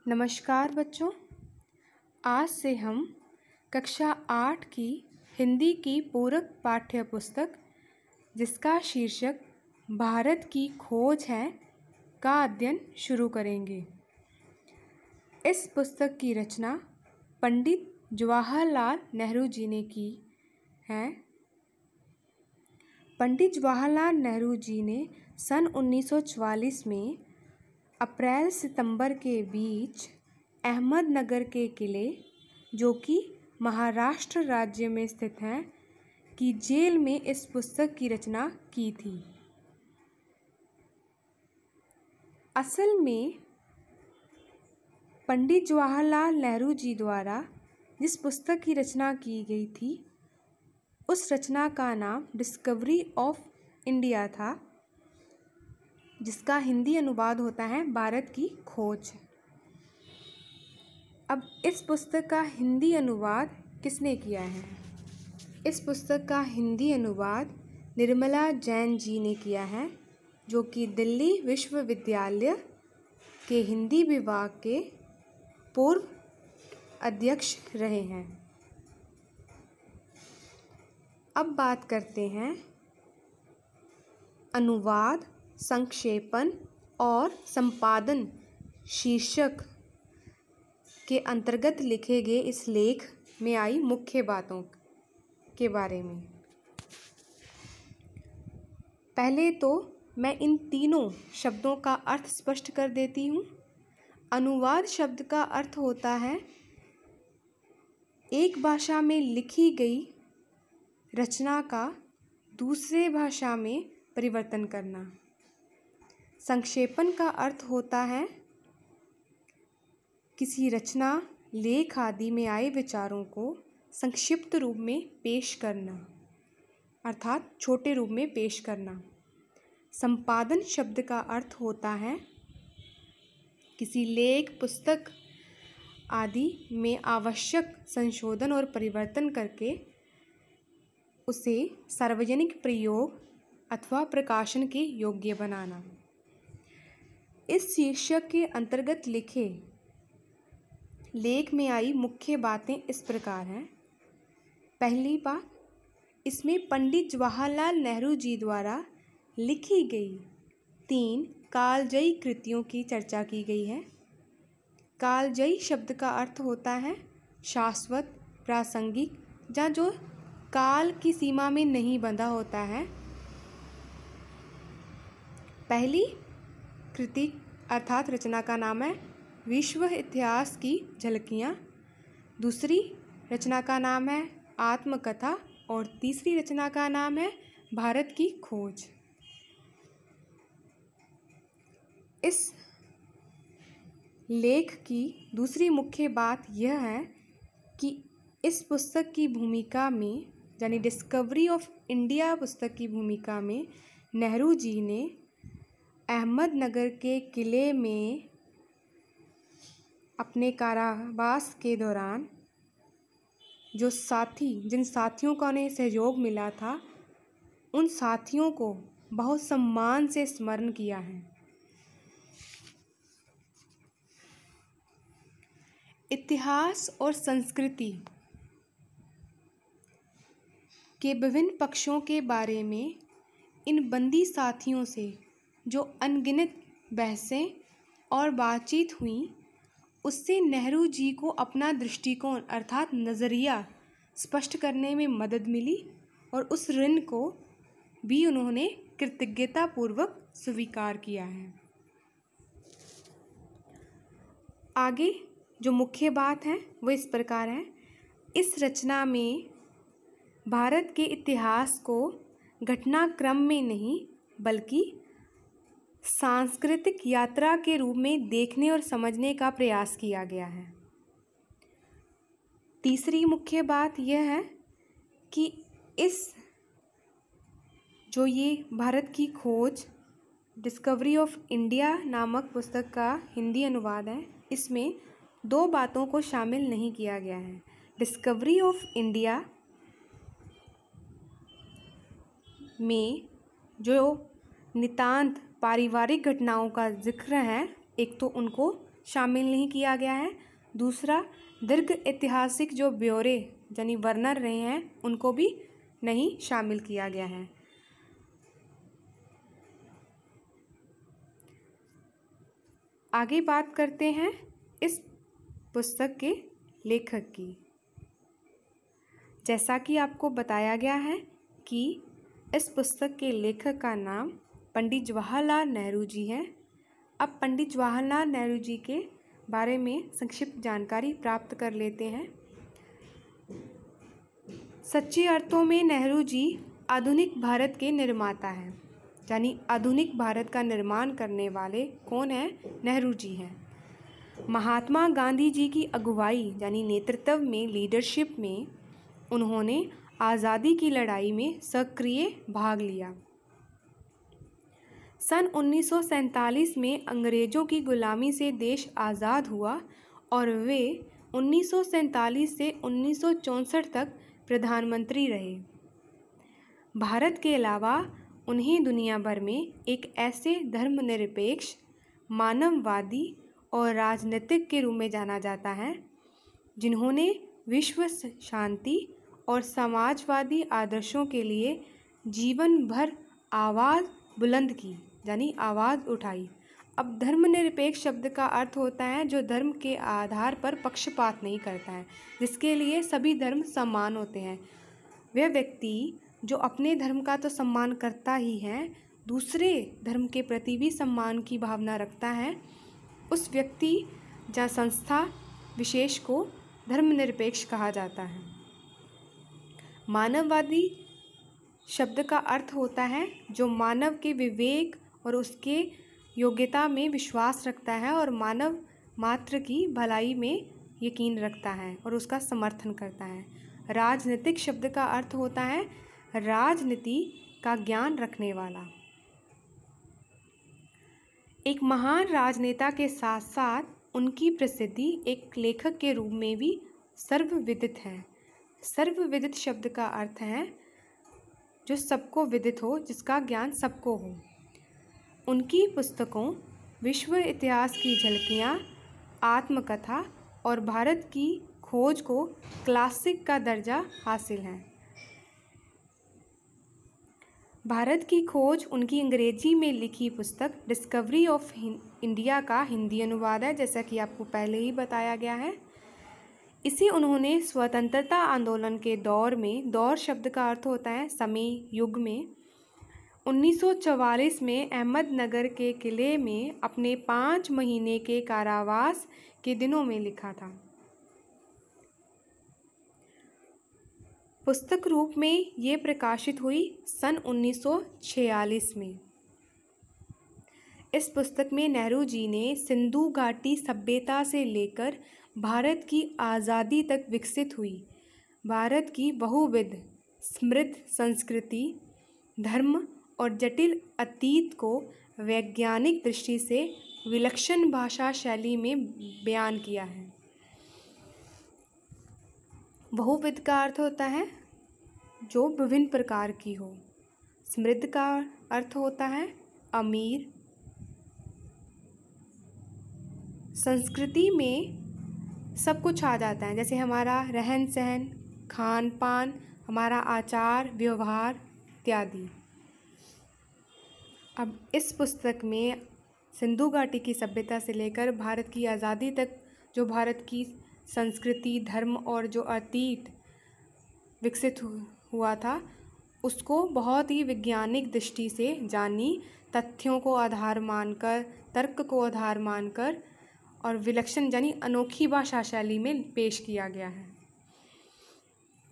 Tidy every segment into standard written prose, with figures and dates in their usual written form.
नमस्कार बच्चों। आज से हम कक्षा 8 की हिंदी की पूरक पाठ्य पुस्तक जिसका शीर्षक भारत की खोज है का अध्ययन शुरू करेंगे। इस पुस्तक की रचना पंडित जवाहरलाल नेहरू जी ने की है। पंडित जवाहरलाल नेहरू जी ने सन 1944 में अप्रैल सितंबर के बीच अहमदनगर के किले, जो कि महाराष्ट्र राज्य में स्थित है, की जेल में इस पुस्तक की रचना की थी। असल में पंडित जवाहरलाल नेहरू जी द्वारा जिस पुस्तक की रचना की गई थी, उस रचना का नाम डिस्कवरी ऑफ इंडिया था, जिसका हिंदी अनुवाद होता है भारत की खोज। अब इस पुस्तक का हिंदी अनुवाद किसने किया है? इस पुस्तक का हिंदी अनुवाद निर्मला जैन जी ने किया है, जो कि दिल्ली विश्वविद्यालय के हिंदी विभाग के पूर्व अध्यक्ष रहे हैं। अब बात करते हैं अनुवाद, संक्षेपण और संपादन शीर्षक के अंतर्गत लिखे गए इस लेख में आई मुख्य बातों के बारे में। पहले तो मैं इन तीनों शब्दों का अर्थ स्पष्ट कर देती हूँ। अनुवाद शब्द का अर्थ होता है एक भाषा में लिखी गई रचना का दूसरे भाषा में परिवर्तन करना। संक्षेपण का अर्थ होता है किसी रचना, लेख आदि में आए विचारों को संक्षिप्त रूप में पेश करना, अर्थात छोटे रूप में पेश करना। संपादन शब्द का अर्थ होता है किसी लेख, पुस्तक आदि में आवश्यक संशोधन और परिवर्तन करके उसे सार्वजनिक प्रयोग अथवा प्रकाशन के योग्य बनाना। इस शीर्षक के अंतर्गत लिखे लेख में आई मुख्य बातें इस प्रकार हैं। पहली बात, इसमें पंडित जवाहरलाल नेहरू जी द्वारा लिखी गई 3 कालजयी कृतियों की चर्चा की गई है। कालजयी शब्द का अर्थ होता है शाश्वत, प्रासंगिक, या जो काल की सीमा में नहीं बंधा होता है। पहली कृति अर्थात रचना का नाम है विश्व इतिहास की झलकियाँ, दूसरी रचना का नाम है आत्मकथा और तीसरी रचना का नाम है भारत की खोज। इस लेख की दूसरी मुख्य बात यह है कि इस पुस्तक की भूमिका में, यानी डिस्कवरी ऑफ इंडिया पुस्तक की भूमिका में, नेहरू जी ने अहमदनगर के किले में अपने कारावास के दौरान जिन साथियों का उन्हें सहयोग मिला था, उन साथियों को बहुत सम्मान से स्मरण किया है। इतिहास और संस्कृति के विभिन्न पक्षों के बारे में इन बंदी साथियों से जो अनगिनत बहसें और बातचीत हुई, उससे नेहरू जी को अपना दृष्टिकोण अर्थात नज़रिया स्पष्ट करने में मदद मिली और उस ऋण को भी उन्होंने कृतज्ञतापूर्वक स्वीकार किया है। आगे जो मुख्य बात है वो इस प्रकार है। इस रचना में भारत के इतिहास को घटनाक्रम में नहीं बल्कि सांस्कृतिक यात्रा के रूप में देखने और समझने का प्रयास किया गया है। तीसरी मुख्य बात यह है कि ये भारत की खोज डिस्कवरी ऑफ इंडिया नामक पुस्तक का हिंदी अनुवाद है, इसमें 2 बातों को शामिल नहीं किया गया है। डिस्कवरी ऑफ इंडिया में जो नितांत पारिवारिक घटनाओं का जिक्र है, एक तो उनको शामिल नहीं किया गया है। दूसरा, दीर्घ ऐतिहासिक जो ब्यौरे यानी वर्णन रहे हैं उनको भी नहीं शामिल किया गया है। आगे बात करते हैं इस पुस्तक के लेखक की। जैसा कि आपको बताया गया है कि इस पुस्तक के लेखक का नाम पंडित जवाहरलाल नेहरू जी हैं। अब पंडित जवाहरलाल नेहरू जी के बारे में संक्षिप्त जानकारी प्राप्त कर लेते हैं। सच्चे अर्थों में नेहरू जी आधुनिक भारत के निर्माता हैं, यानी आधुनिक भारत का निर्माण करने वाले कौन हैं? नेहरू जी हैं। महात्मा गांधी जी की अगुवाई यानी नेतृत्व में, लीडरशिप में उन्होंने आज़ादी की लड़ाई में सक्रिय भाग लिया। सन 1947 में अंग्रेज़ों की गुलामी से देश आज़ाद हुआ और वे 1947 से 1964 तक प्रधानमंत्री रहे। भारत के अलावा उन्हें दुनिया भर में एक ऐसे धर्मनिरपेक्ष, मानववादी और राजनीतिक के रूप में जाना जाता है जिन्होंने विश्व शांति और समाजवादी आदर्शों के लिए जीवन भर आवाज़ बुलंद की, यानी आवाज़ उठाई। अब धर्मनिरपेक्ष शब्द का अर्थ होता है जो धर्म के आधार पर पक्षपात नहीं करता है, जिसके लिए सभी धर्म समान होते हैं। वह व्यक्ति जो अपने धर्म का तो सम्मान करता ही है, दूसरे धर्म के प्रति भी सम्मान की भावना रखता है, उस व्यक्ति या संस्था विशेष को धर्मनिरपेक्ष कहा जाता है। मानववादी शब्द का अर्थ होता है जो मानव के विवेक और उसके योग्यता में विश्वास रखता है और मानव मात्र की भलाई में यकीन रखता है और उसका समर्थन करता है। राजनीतिक शब्द का अर्थ होता है राजनीति का ज्ञान रखने वाला। एक महान राजनेता के साथ साथ उनकी प्रसिद्धि एक लेखक के रूप में भी सर्वविदित है। सर्वविदित शब्द का अर्थ है जो सबको विदित हो, जिसका ज्ञान सबको हो। उनकी पुस्तकों विश्व इतिहास की झलकियाँ, आत्मकथा और भारत की खोज को क्लासिक का दर्जा हासिल है। भारत की खोज उनकी अंग्रेजी में लिखी पुस्तक डिस्कवरी ऑफ इंडिया का हिंदी अनुवाद है, जैसा कि आपको पहले ही बताया गया है। इसे उन्होंने स्वतंत्रता आंदोलन के दौर में, दौर शब्द का अर्थ होता है समय, युग में, 1944 में अहमदनगर के किले में अपने 5 महीने के कारावास के दिनों में लिखा था। पुस्तक रूप में ये प्रकाशित हुई सन 1946 में। इस पुस्तक में नेहरू जी ने सिंधु घाटी सभ्यता से लेकर भारत की आज़ादी तक विकसित हुई भारत की बहुविध समृद्ध संस्कृति, धर्म और जटिल अतीत को वैज्ञानिक दृष्टि से विलक्षण भाषा शैली में बयान किया है। बहुविध का अर्थ होता है जो विभिन्न प्रकार की हो। समृद्ध का अर्थ होता है अमीर। संस्कृति में सब कुछ आ जाता है, जैसे हमारा रहन सहन, खान पान, हमारा आचार व्यवहार इत्यादि। अब इस पुस्तक में सिंधु घाटी की सभ्यता से लेकर भारत की आज़ादी तक जो भारत की संस्कृति, धर्म और जो अतीत विकसित हुआ था उसको बहुत ही वैज्ञानिक दृष्टि से जानी, तथ्यों को आधार मानकर, तर्क को आधार मानकर और विलक्षण यानी अनोखी भाषा शैली में पेश किया गया है।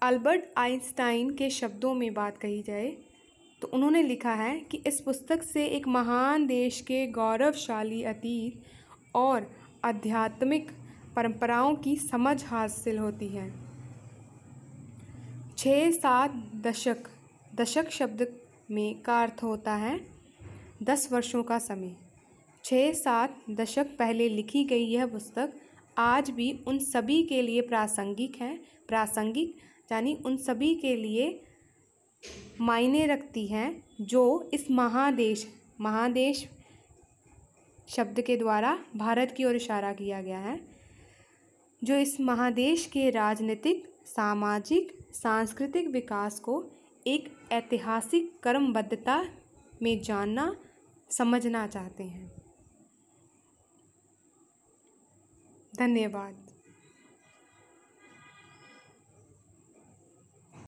अल्बर्ट आइंस्टाइन के शब्दों में बात कही जाए तो उन्होंने लिखा है कि इस पुस्तक से एक महान देश के गौरवशाली अतीत और आध्यात्मिक परंपराओं की समझ हासिल होती है। 6-7 दशक, दशक शब्द में का अर्थ होता है 10 वर्षों का समय। 6-7 दशक पहले लिखी गई यह पुस्तक आज भी उन सभी के लिए प्रासंगिक है। प्रासंगिक यानी उन सभी के लिए मायने रखती है जो इस महादेश शब्द के द्वारा भारत की ओर इशारा किया गया है, जो इस महादेश के राजनीतिक, सामाजिक, सांस्कृतिक विकास को एक ऐतिहासिक क्रमबद्धता में जानना समझना चाहते हैं। धन्यवाद।